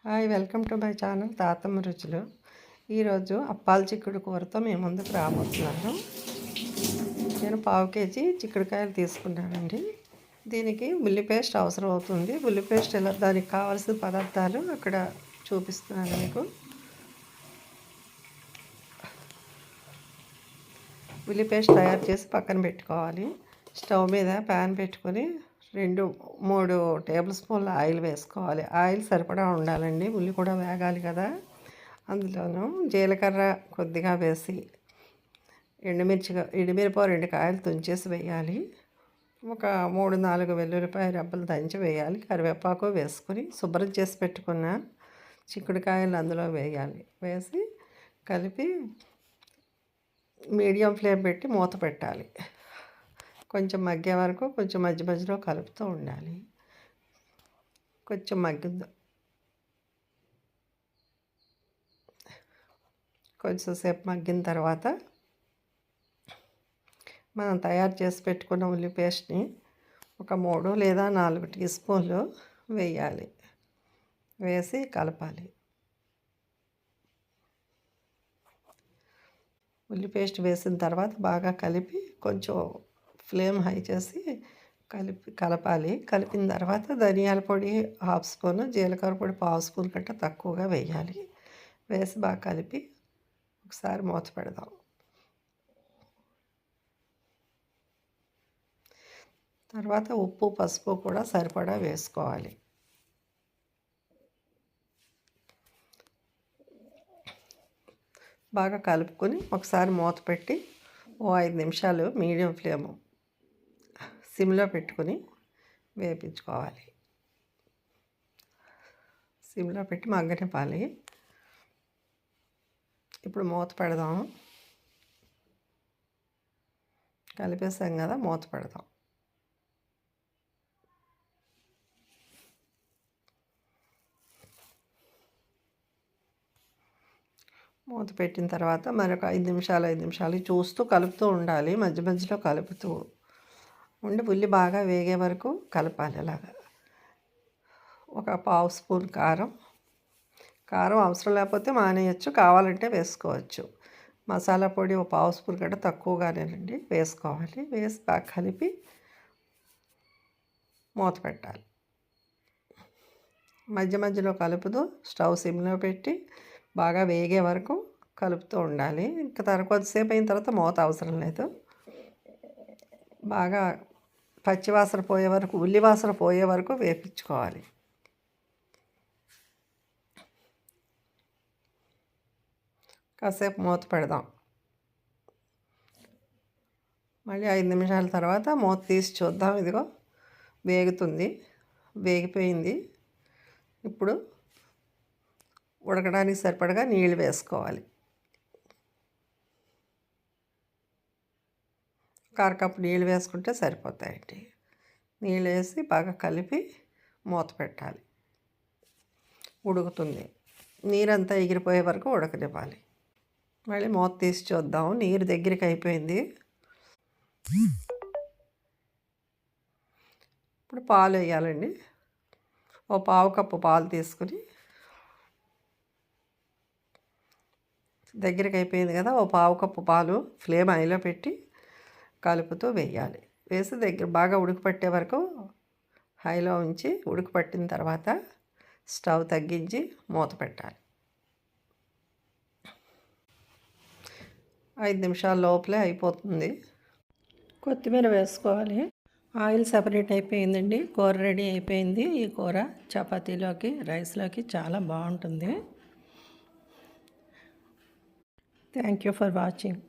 Hi, welcome to my channel తాతమ్మ రుచులు. ఈరోజు అప్పాల చిక్కుడు కూరతో మేము ముందుకు రాబోతున్నాను. నేను 1/2 కేజీ చిక్కుడుకాయలు తీసుకున్నానండి. దీనికి ఉల్లి పేస్ట్ అవసరం అవుతుంది. ఉల్లి పేస్ట్ ఎలా దానికి కావాల్సిన పదార్థాలు అక్కడ చూపిస్తున్నాను మీకు. ఉల్లి పేస్ట్ తయారు చేసి పక్కన పెట్టుకోవాలి. స్టవ్ మీద ప్యాన్ పెట్టుకొని 2-3 టేబుల్ స్పూన్ల ఆయిల్ వేసుకోవాలి. ఆయిల్ సరిపడా ఉండాలండి, ఉల్లి కూడా వేగాలి కదా. అందులోనూ జీలకర్ర కొద్దిగా వేసి ఎండుమిరప 2 కాయలు తుంచేసి వేయాలి. ఒక 3-4 వెల్లుల్లిపాయ రెబ్బలు దంచి వేయాలి. కరివేపాకు వేసుకొని శుభ్రం చేసి పెట్టుకున్న చిక్కుడుకాయలు అందులో వేయాలి. వేసి కలిపి మీడియం ఫ్లేమ్ పెట్టి మూత పెట్టాలి. కొంచెం మగ్గే వరకు కొంచెం మధ్య మధ్యలో కలుపుతూ ఉండాలి. కొంచెం కొంచెం సేపు మగ్గిన తర్వాత మనం తయారు చేసి పెట్టుకున్న ఉల్లి పేస్ట్ని ఒక 3 లేదా 4 టీ స్పూన్లు వేయాలి. వేసి కలపాలి. ఉల్లి పేస్ట్ వేసిన తర్వాత బాగా కలిపి కొంచెం ఫ్లేమ్ హై చేసి కలపాలి. కలిపిన తర్వాత ధనియాల పొడి 1/2 స్పూను, జీలకర్ర పొడి 1/2 స్పూన్ కంటే తక్కువగా వేయాలి. వేసి బాగా కలిపి ఒకసారి మూత పెడదాం. తర్వాత ఉప్పు, పసుపు కూడా సరిపడా వేసుకోవాలి. బాగా కలుపుకొని ఒకసారి మూత పెట్టి 5 నిమిషాలు మీడియం ఫ్లేమ్ సిమ్లో పెట్టుకొని వేపించుకోవాలి. సిమ్లో పెట్టి మగ్గనివ్వాలి. ఇప్పుడు మూత పెడదాం. కలిపేసాం కదా, మూత పెడదాం. మూత పెట్టిన తర్వాత మరొక 5 నిమిషాలు చూస్తూ కలుపుతూ ఉండాలి. మధ్య మధ్యలో కలుపుతూ ఉండి ఉల్లి బాగా వేగే వరకు కలపాలి. అలాగా ఒక 1/2 స్పూన్ కారం అవసరం లేకపోతే మానేయచ్చు, కావాలంటే వేసుకోవచ్చు. మసాలా పొడి 1/2 స్పూన్ కంటే తక్కువగానేనండి వేసుకోవాలి. వేసి బాగా కలిపి మూత పెట్టాలి. మధ్య మధ్యలో కలుపుతూ స్టవ్ సిమ్లో పెట్టి బాగా వేగే వరకు కలుపుతూ ఉండాలి. ఇంకా కొద్దిసేపు అయిన తర్వాత మూత అవసరం లేదు. బాగా పచ్చివాసన పోయే వరకు, ఉల్లి వాసన పోయే వరకు వేపించుకోవాలి. కాసేపు మూత పెడదాం. మళ్ళీ 5 నిమిషాల తర్వాత మూత తీసి చూద్దాం. ఇదిగో వేగుతుంది, వేగిపోయింది. ఇప్పుడు ఉడకడానికి సరిపడగా నీళ్ళు వేసుకోవాలి. 1/2 కప్పు నీళ్ళు వేసుకుంటే సరిపోతాయండి. నీళ్ళు వేసి బాగా కలిపి మూత పెట్టాలి. ఉడుకుతుంది. నీరంతా ఎగిరిపోయే వరకు ఉడకనివ్వాలి. మళ్ళీ మూత తీసి చూద్దాం. నీరు దగ్గరికి అయిపోయింది. ఇప్పుడు పాలు వేయాలండి. 1/4 కప్పు పాలు తీసుకుని దగ్గరికి అయిపోయింది కదా, 1/4 కప్పు పాలు ఫ్లేమ్ హైలో పెట్టి కలుపుతూ వేయాలి. వేసి బాగా ఉడకపట్టే వరకు హైలో ఉంచి ఉడకపట్టిన తర్వాత స్టవ్ తగ్గించి మూత పెట్టాలి. 5 నిమిషాల లోపలే అయిపోతుంది. కొత్తిమీర వేసుకోవాలి. ఆయిల్ సెపరేట్ అయిపోయిందండి. కూర రెడీ అయిపోయింది. ఈ కూర చపాతీలోకి, రైస్లోకి చాలా బాగుంటుంది. Thank you for watching.